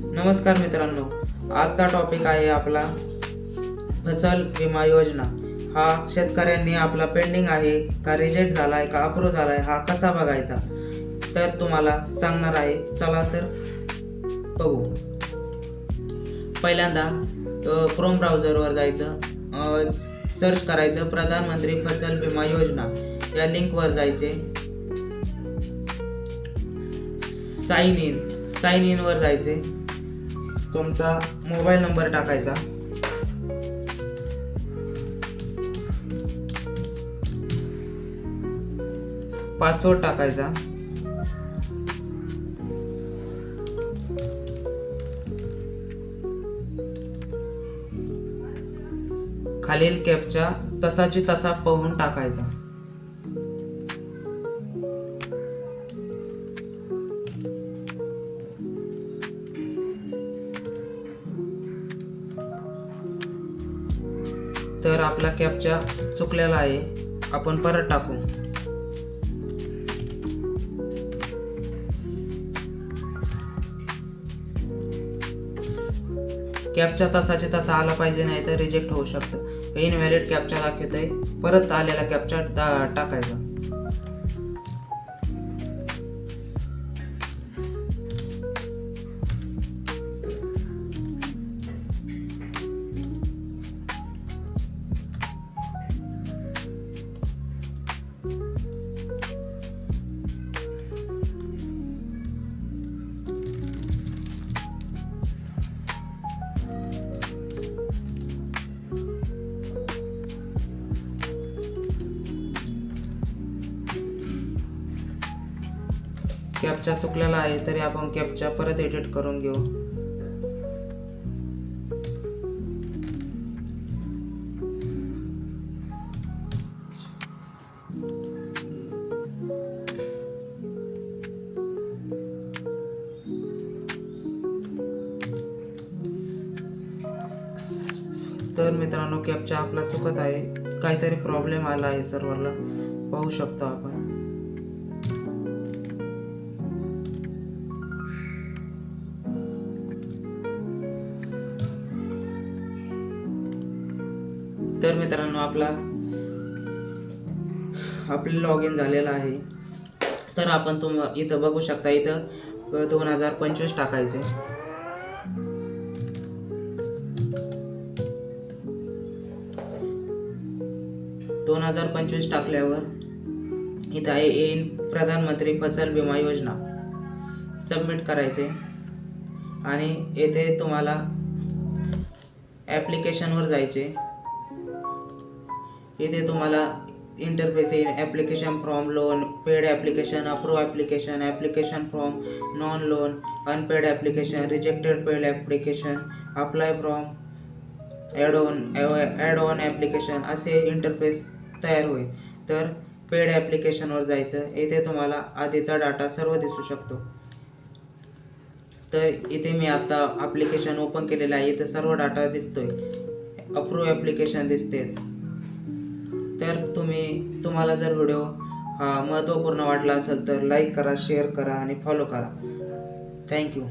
नमस्कार मित्रांनो, आजचा टॉपिक आहे आपला फसल विमा योजना। हा शेतकऱ्यांनी आपला पेंडिंग आहे का रिजेक्ट झालाय का अप्रूव्ह झालाय हा कसा बघायचा तर तुम्हाला सांगणार आहे। चला तर बघू। पहिल्यांदा क्रोम ब्राउझरवर जायचं, सर्च करायचं प्रधानमंत्री फसल विमा योजना या लिंकवर जायचे। साइन इन वर जायचे, तुमचा मोबाईल नंबर टाकायचा, पासवर्ड टाकायचा, खालील कॅप्चा तसाची तसा पाहून टाकायचा। तर आपला कॅप्चा चुकलेला आहे, आपण परत टाकू। कॅप्चा तसाचे तसा आला पाहिजे, नाही तर रिजेक्ट होऊ शकतं। इनव्हॅलिड कॅप्चा दाखवतंय, परत आलेला कॅप्चा टाकायचा। कॅप्चा चुकलेला आहे तरी आपण कॅप्चा परत एडिट करून घेऊ। तर मित्रांनो, कॅप्चा आपला चुकत आहे, काहीतरी प्रॉब्लेम आला आहे सर्व्हरला, पाहू शकतो आपण। तर मित्रांनो, आपले लॉग इन झालेला आहे। तर आपण इथं बघू शकता, इथं 2025 टाकायचे। टाकल्यावर इथं आहे येईल प्रधानमंत्री फसल विमा योजना, सबमिट करायचे। आणि येथे तुम्हाला ॲप्लिकेशनवर जायचे। इथे तुम्हाला इंटरफेस येईल, application from loan, paid application, approve application, application from non loan, unpaid application, rejected paid application, apply from add on application असे इंटरफेस तयार होईल। तर पेड ॲप्लिकेशनवर जायचं, इथे तुम्हाला आधीचा डाटा सर्व दिसू शकतो। तर इथे मी आता ॲप्लिकेशन ओपन केलेलं आहे, इथे सर्व डाटा दिसतोय, अप्रूव्ह ॲप्लिकेशन दिसते। तर तुम्हाला जर व्हिडिओ हा महत्त्वपूर्ण वाटला असेल तर लाईक करा, शेअर करा आणि फॉलो करा। थँक्यू।